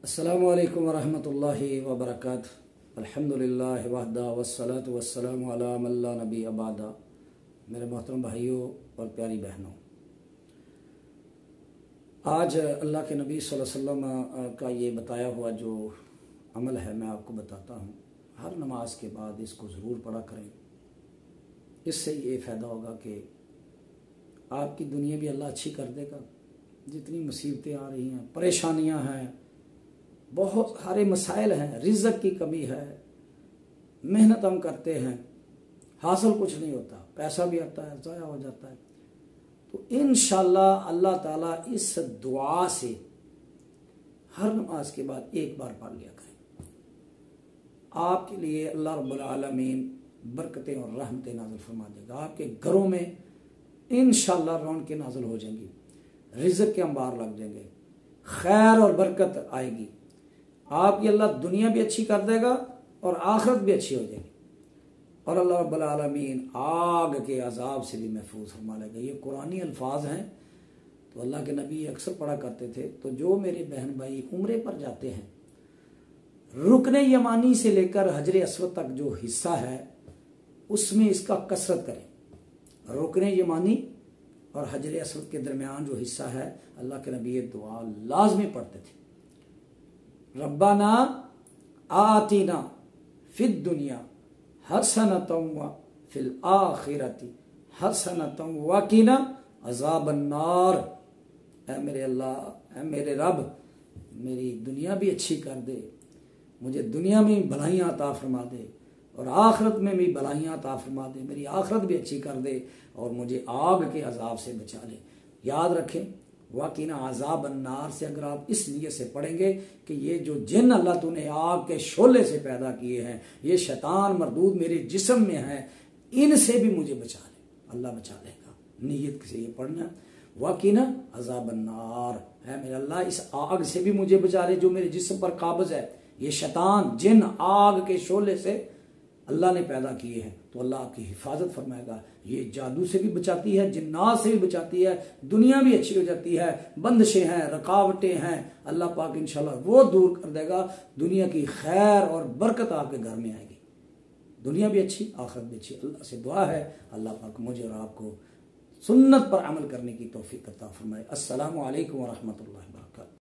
السلام علیکم ورحمۃ اللہ وبرکاتہ۔ الحمدللہ وحدہ والصلاۃ والسلام علی من لا نبی بعدہ۔ میرے محترم بھائیوں اور پیاری بہنوں، آج اللہ کے نبی صلی اللہ علیہ وسلم کا یہ بتایا ہوا جو عمل ہے میں آپ کو بتاتا ہوں۔ ہر نماز کے بعد اس کو ضرور پڑھا کریں۔ اس سے یہ فائدہ ہوگا کہ آپ کی دنیا بھی اللہ اچھی کر دے گا۔ جتنی مصیبتیں آ رہی ہیں، پریشانیاں ہیں، بہت سارے مسائل ہیں، رزق کی کمی ہے، محنت ہم کرتے ہیں، حاصل کچھ نہیں ہوتا، پیسہ بھی آتا ہے ضائع ہو جاتا ہے، تو انشاءاللہ اللہ تعالیٰ اس دعا سے ہر نماز کے بعد ایک بار پڑھ لیا کریں۔ آپ کے لیے اللہ رب العالمین برکتیں اور رحمتیں نازل فرما دے گا۔ آپ کے گھروں میں انشاءاللہ رونقیں نازل ہو جائیں گی، رزق کے انبار لگ جائیں گے، خیر اور برکت آئے گی۔ آپ کی اللہ دنیا بھی اچھی کر دے گا اور آخرت بھی اچھی ہو جائے گی، اور اللہ رب العالمین آگ کے عذاب سے بھی محفوظ فرما لے گا۔ یہ قرآنی الفاظ ہیں، تو اللہ کے نبی اکثر پڑھا کرتے تھے۔ تو جو میرے بہن بھائی عمرے پر جاتے ہیں، رکن یمانی سے لے کر حجر اسود تک جو حصہ ہے اس میں اس کا کثرت کریں۔ رکن یمانی اور حجر اسود کے درمیان جو حصہ ہے، اللہ کے نبی یہ دعا لازمی پڑھتے تھے: ربنا آتنا فی الدنیا حسنۃ وفی الآخرۃ حسنۃ وقنا عذاب النار۔ اے میرے اللہ، اے میرے رب، میری دنیا بھی اچھی کر دے، مجھے دنیا میں بھلائیاں عطا فرما دے اور آخرت میں بھی بھلائیاں عطا فرما دے، میری آخرت بھی اچھی کر دے اور مجھے آگ کے عذاب سے بچا لے۔ یاد رکھیں، وقنا عذاب النار سے اگر آپ اس نیت سے پڑھیں گے کہ یہ جو جن اللہ تو نے آگ کے شعلے سے پیدا کیے ہیں، یہ شیطان مردود میرے جسم میں ہیں، ان سے بھی مجھے بچا لے، اللہ بچا لے گا۔ نیت سے یہ پڑھنا، وقنا عذاب النار، ہے میرے اللہ اس آگ سے بھی مجھے بچا لے جو میرے جسم پر قابض ہے۔ یہ شیطان جن آگ کے شعلے سے اللہ نے پیدا کیے ہیں، تو اللہ آپ کی حفاظت فرمائے گا۔ یہ جادو سے بھی بچاتی ہے، جنات سے بھی بچاتی ہے، دنیا بھی اچھی ہو جاتی ہے، بندشیں ہیں، رکاوٹیں ہیں، اللہ پاک انشاءاللہ وہ دور کر دے گا۔ دنیا کی خیر اور برکت آپ کے گھر میں آئے گی، دنیا بھی اچھی، آخرت بھی اچھی۔ اللہ سے دعا ہے اللہ پاک مجھے اور آپ کو سنت پر عمل کرنے کی توفیق عطا فرمائے۔ السلام علیکم ورحمۃ اللہ وبرکاتہ۔